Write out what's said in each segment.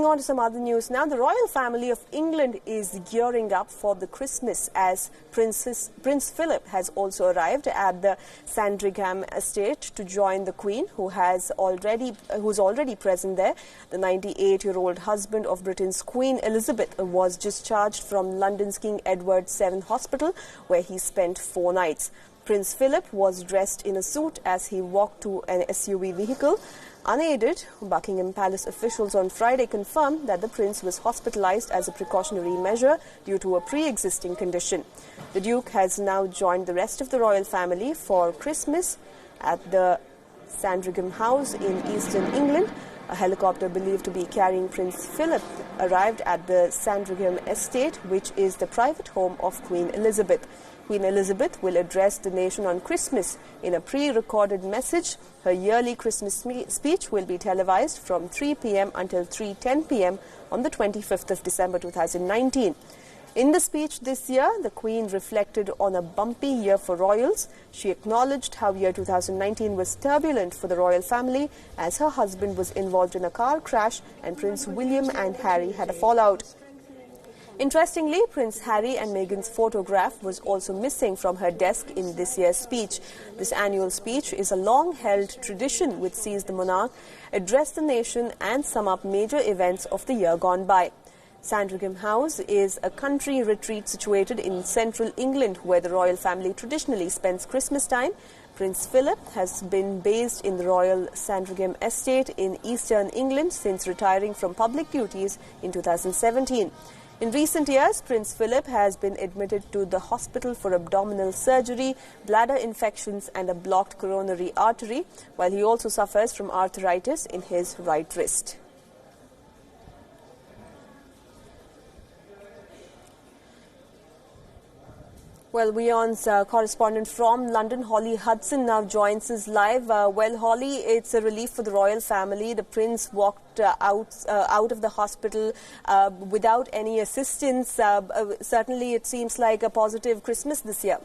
On to some other news now. The royal family of England is gearing up for the Christmas as Prince Philip has also arrived at the Sandringham estate to join the Queen, who's already present there. The 98-year-old husband of Britain's Queen Elizabeth was discharged from London's King Edward VII hospital, where he spent 4 nights. Prince Philip was dressed in a suit as he walked to an SUV vehicle. Unaided, Buckingham Palace officials on Friday confirmed that the prince was hospitalized as a precautionary measure due to a pre-existing condition. The Duke has now joined the rest of the royal family for Christmas at the Sandringham House in eastern England. A helicopter believed to be carrying Prince Philip arrived at the Sandringham estate, which is the private home of Queen Elizabeth. Queen Elizabeth will address the nation on Christmas in a pre-recorded message. Her yearly Christmas speech will be televised from 3 p.m. until 3:10 p.m. on the 25th of December 2019. In the speech this year, the Queen reflected on a bumpy year for royals. She acknowledged how year 2019 was turbulent for the royal family as her husband was involved in a car crash and Prince William and Harry had a fallout. Interestingly, Prince Harry and Meghan's photograph was also missing from her desk in this year's speech. This annual speech is a long-held tradition which sees the monarch address the nation and sum up major events of the year gone by. Sandringham House is a country retreat situated in central England where the royal family traditionally spends Christmas time. Prince Philip has been based in the Royal Sandringham Estate in eastern England since retiring from public duties in 2017. In recent years, Prince Philip has been admitted to the hospital for abdominal surgery, bladder infections and a blocked coronary artery, while he also suffers from arthritis in his right wrist. Well, WION's correspondent from London, Holly Hudson, now joins us live. Holly, it's a relief for the royal family. The prince walked out of the hospital without any assistance. Certainly, it seems like a positive Christmas this year.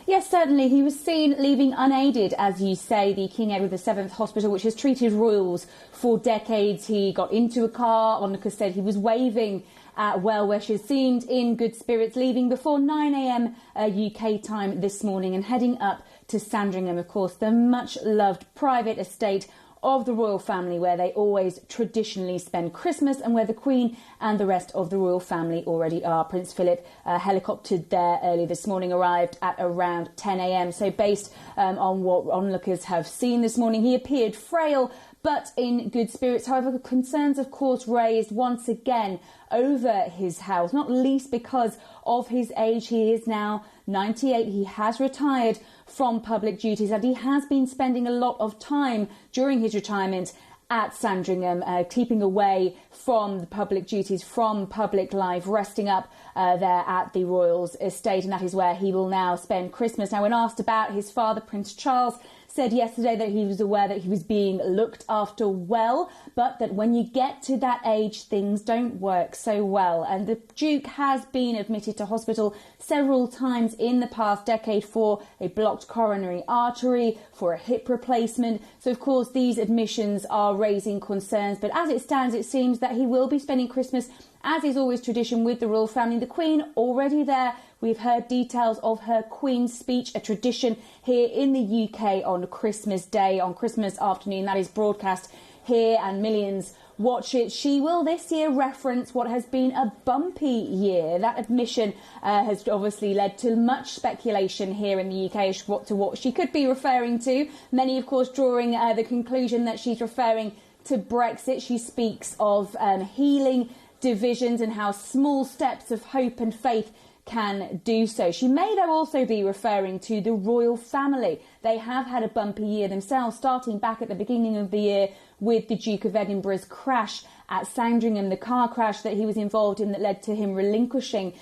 Yes, certainly. He was seen leaving unaided, as you say, the King Edward VII hospital, which has treated royals for decades. He got into a car. Onlookers said he was waving at well wishers, seemed in good spirits, leaving before 9 a.m. UK time this morning and heading up to Sandringham, of course, the much-loved private estate of the royal family, where they always traditionally spend Christmas and where the Queen and the rest of the royal family already are. Prince Philip helicoptered there early this morning, arrived at around 10 a.m. So based on what onlookers have seen this morning, he appeared frail but in good spirits. However, concerns, of course, raised once again over his health, not least because of his age. He is now 98. He has retired from public duties and he has been spending a lot of time during his retirement at Sandringham, keeping away from the public duties, from public life, resting up there at the Royals estate, and that is where he will now spend Christmas. Now, when asked about his father, Prince Charles said yesterday that he was aware that he was being looked after well, but that when you get to that age, things don't work so well. And the Duke has been admitted to hospital several times in the past decade for a blocked coronary artery, for a hip replacement. So, of course, these admissions are raising concerns. But as it stands, it seems that he will be spending Christmas, as is always tradition, with the royal family. The Queen already there. We've heard details of her Queen's speech, a tradition here in the UK on Christmas Day, on Christmas afternoon. That is broadcast here and millions watch it. She will this year reference what has been a bumpy year. That admission has obviously led to much speculation here in the UK as to what she could be referring to. Many, of course, drawing the conclusion that she's referring to Brexit. She speaks of healing divisions and how small steps of hope and faith can do so. She may, though, also be referring to the royal family. They have had a bumpy year themselves, starting back at the beginning of the year with the Duke of Edinburgh's crash at Sandringham, the car crash that he was involved in that led to him relinquishing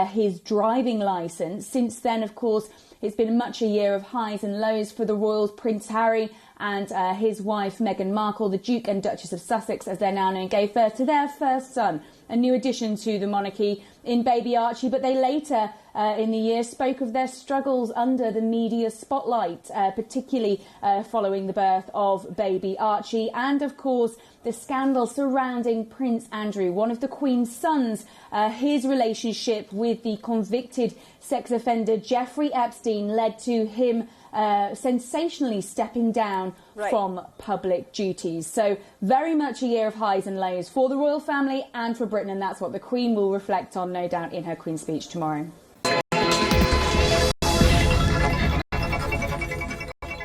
his driving licence. Since then, of course, it's been much a year of highs and lows for the royals. Prince Harry and his wife Meghan Markle, the Duke and Duchess of Sussex, as they're now known, gave birth to their first son, a new addition to the monarchy in baby Archie. But they later in the year spoke of their struggles under the media spotlight, particularly following the birth of baby Archie, and of course the scandal surrounding Prince Andrew, one of the Queen's sons. His relationship with the convicted sex offender Jeffrey Epstein led to him sensationally stepping down from public duties. So very much a year of highs and lows for the royal family and for Britain, and that's what the Queen will reflect on, no doubt, in her Queen's speech tomorrow.